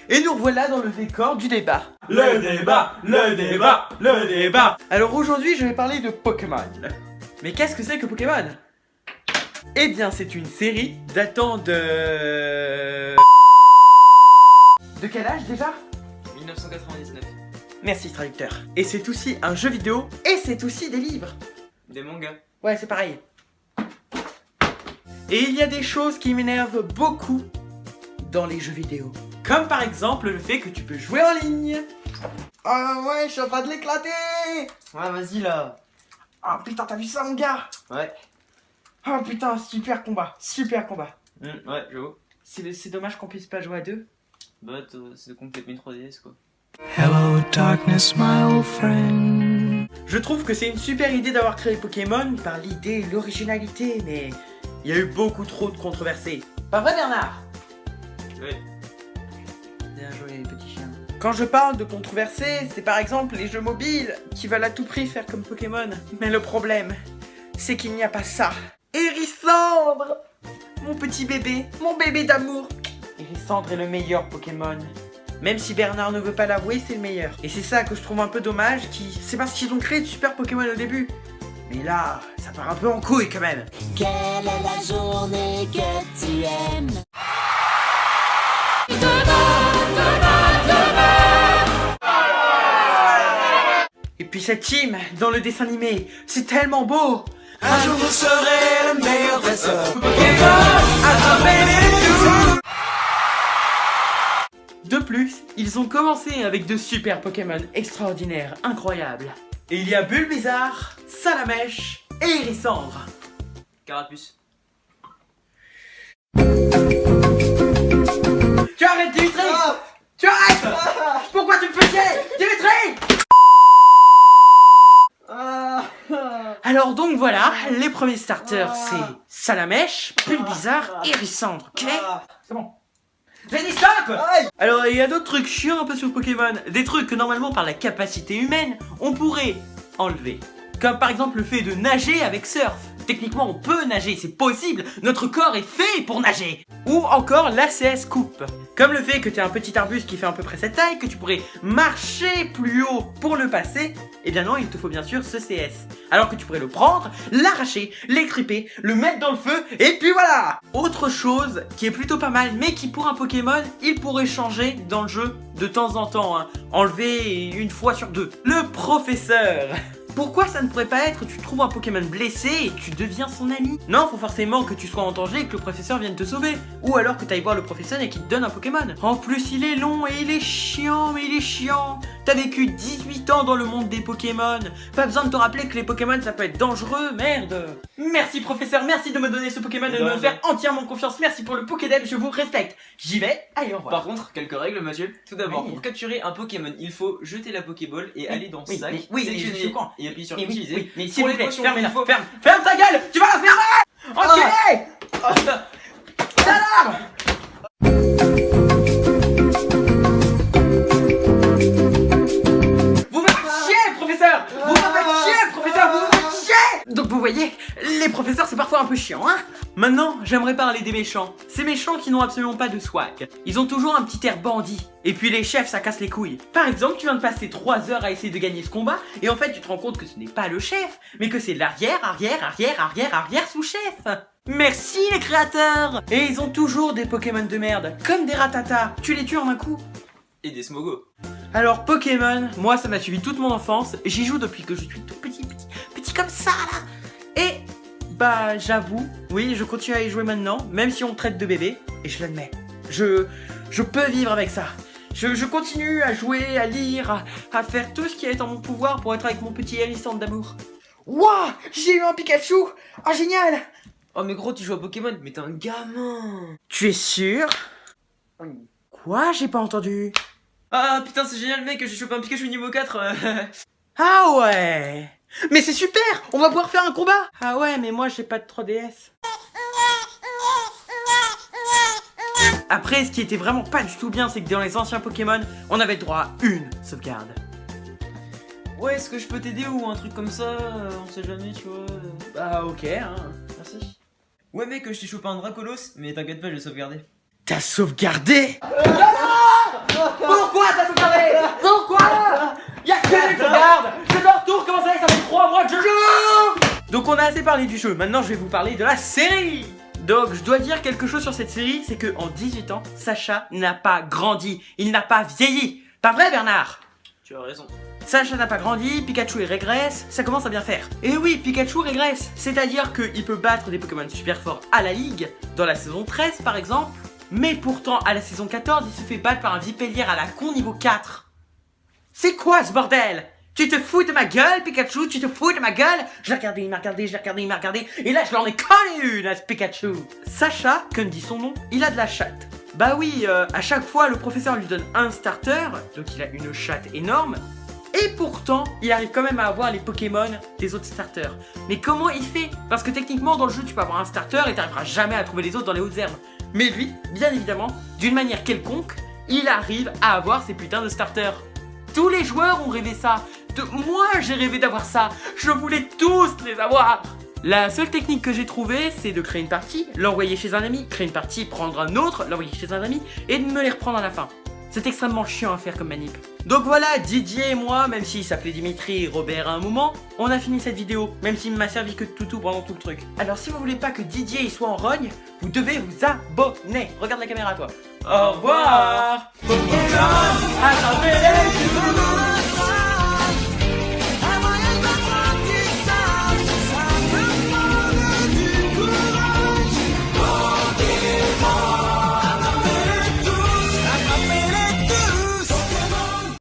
Et nous revoilà dans le décor du débat. Le débat, le débat, le débat. Alors aujourd'hui, je vais parler de Pokémon. Mais qu'est-ce que c'est que Pokémon? Eh bien, c'est une série datant de... De quel âge déjà? 1999. Merci traducteur. Et c'est aussi un jeu vidéo, et c'est aussi des livres. Des mangas. Ouais, c'est pareil. Et il y a des choses qui m'énervent beaucoup dans les jeux vidéo. Comme par exemple le fait que tu peux jouer en ligne. Ah ouais, je suis en train de l'éclater. Ouais, vas-y là. Ah putain, t'as vu ça mon gars? Ouais. Oh putain, super combat, super combat. Ouais, j'avoue. C'est dommage qu'on puisse pas jouer à deux. Bah, c'est complètement 3DS quoi. Hello darkness my old friend. Je trouve que c'est une super idée d'avoir créé Pokémon par l'idée et l'originalité, mais il y a eu beaucoup trop de controversées. Pas vrai Bernard? Oui. Bien joué petit chien. Quand je parle de controversées, c'est par exemple les jeux mobiles qui veulent à tout prix faire comme Pokémon. Mais le problème, c'est qu'il n'y a pas ça. Hérissandre, mon petit bébé, mon bébé d'amour. Hérissandre est le meilleur Pokémon. Même si Bernard ne veut pas l'avouer, c'est le meilleur. Et c'est ça que je trouve un peu dommage, c'est parce qu'ils ont créé de super Pokémon au début. Mais là, ça part un peu en couille quand même. Quelle est la journée que tu aimes? Et puis cette team, dans le dessin animé, c'est tellement beau. Un jour vous serez le meilleur dresseur. De plus, ils ont commencé avec de super Pokémon extraordinaires, incroyables. Et il y a Bulbizarre, Salamèche et Hérissandre. Carapuce. Tu arrêtes Dimitri! Tu arrêtes! Pourquoi tu me fais chier? Dimitri! Alors donc voilà, les premiers starters c'est Salamèche, Bulbizarre et Hérissandre, ok? C'est bon. J'ai dit stop! Alors il y a d'autres trucs chiants un peu sur Pokémon, des trucs que normalement par la capacité humaine on pourrait enlever. Comme par exemple le fait de nager avec surf. Techniquement on peut nager, c'est possible, notre corps est fait pour nager. Ou encore l'ACS coupe. Comme le fait que tu as un petit arbuste qui fait à peu près cette taille, que tu pourrais marcher plus haut pour le passer, eh bien non, il te faut bien sûr ce CS. Alors que tu pourrais le prendre, l'arracher, l'écriper, le mettre dans le feu, et puis voilà. Autre chose qui est plutôt pas mal, mais qui pour un Pokémon, il pourrait changer dans le jeu de temps en temps, hein. Enlever une fois sur deux. Le professeur. Pourquoi ça ne pourrait pas être tu trouves un Pokémon blessé et tu deviens son ami? Non, faut forcément que tu sois en danger et que le professeur vienne te sauver. Ou alors que tu ailles voir le professeur et qu'il te donne un Pokémon. En plus, il est long et il est chiant, mais il est chiant. T'as vécu 18 ans dans le monde des Pokémon. Pas besoin de te rappeler que les Pokémon ça peut être dangereux, merde. Merci professeur, merci de me donner ce Pokémon et de me faire entièrement confiance. Merci pour le Pokédex, je vous respecte. J'y vais, allez au revoir. Par contre, quelques règles, monsieur. Tout d'abord, Oui. pour capturer un Pokémon, il faut jeter la Pokéball et aller dans le sac, oui, sélectionner je suis au courant. et appuyer sur Oui, utiliser. oui, mais Pour s'il vous les plaît, potions, ferme-la, il faut- ferme ta gueule, tu vas la fermer. Ok. Salope. Vous me faites chier, professeur. Vous me faites chier, professeur. Vous me faites chier. Donc vous voyez, les professeurs c'est parfois un peu chiant, hein. Maintenant, j'aimerais parler des méchants. Ces méchants qui n'ont absolument pas de swag. Ils ont toujours un petit air bandit. Et puis les chefs, ça casse les couilles. Par exemple, tu viens de passer 3 heures à essayer de gagner ce combat, et en fait, tu te rends compte que ce n'est pas le chef, mais que c'est l'arrière sous-chef. Merci les créateurs. Et ils ont toujours des Pokémon de merde, comme des Rattata. Tu les tues en un coup. Et des Smogo. Alors Pokémon, moi ça m'a suivi toute mon enfance. J'y joue depuis que je suis tout petit comme ça là. Et bah j'avoue, oui, je continue à y jouer maintenant, même si on me traite de bébé, et je l'admets. Je peux vivre avec ça. Je continue à jouer, à lire, à faire tout ce qui est en mon pouvoir pour être avec mon petit Hérissandre d'amour. Wouah, j'ai eu un Pikachu. Ah génial. Oh mais gros, tu joues à Pokémon, mais t'es un gamin. Tu es sûr? Quoi? J'ai pas entendu. Ah putain, c'est génial mec, j'ai chopé un Pikachu niveau 4. Ah ouais. Mais c'est super. On va pouvoir faire un combat. Ah ouais, mais moi j'ai pas de 3DS. Après, ce qui était vraiment pas du tout bien, c'est que dans les anciens Pokémon, on avait le droit à une sauvegarde. Ouais, est-ce que je peux t'aider ou un truc comme ça, on sait jamais, tu vois. Bah ok, hein, merci. Ouais mec, je t'ai chopé un Dracolos, mais t'inquiète pas, je vais sauvegarder. T'as sauvegardé? Pourquoi t'as sauvegardé? Pourquoi? Y'a que les sauvegardes. C'est leur tour, comment ça fait 3 mois que je joue. Donc on a assez parlé du jeu, maintenant je vais vous parler de la série. Donc je dois dire quelque chose sur cette série, c'est que en 18 ans, Sacha n'a pas grandi, il n'a pas vieilli. Pas vrai Bernard? Tu as raison. Sacha n'a pas grandi, Pikachu il régresse, ça commence à bien faire. Et oui, Pikachu régresse, c'est-à-dire qu'il peut battre des Pokémon super forts à la ligue, dans la saison 13 par exemple, mais pourtant à la saison 14, il se fait battre par un Vipellier à la con niveau 4. C'est quoi ce bordel? Tu te fous de ma gueule, Pikachu? Tu te fous de ma gueule? Je l'ai regardé, il m'a regardé, je l'ai regardé, il m'a regardé, et là je l'en ai collé une à ce Pikachu. Sacha, comme dit son nom, il a de la chatte. Bah oui, à chaque fois le professeur lui donne un starter, donc il a une chatte énorme, et pourtant il arrive quand même à avoir les Pokémon des autres starters. Mais comment il fait? Parce que techniquement dans le jeu tu peux avoir un starter et t'arriveras jamais à trouver les autres dans les hautes herbes. Mais lui, bien évidemment, d'une manière quelconque, il arrive à avoir ces putains de starters. Tous les joueurs ont rêvé ça. Moi j'ai rêvé d'avoir ça. Je voulais tous les avoir. La seule technique que j'ai trouvée, c'est de créer une partie, l'envoyer chez un ami, créer une partie, prendre un autre, l'envoyer chez un ami, et de me les reprendre à la fin. C'est extrêmement chiant à faire comme manip. Donc voilà, Didier et moi, même s'il s'appelait Dimitri et Robert à un moment, on a fini cette vidéo, même s'il m'a servi que de toutou pendant tout le truc. Alors si vous voulez pas que Didier il soit en rogne, vous devez vous abonner. Regarde la caméra toi. Au revoir.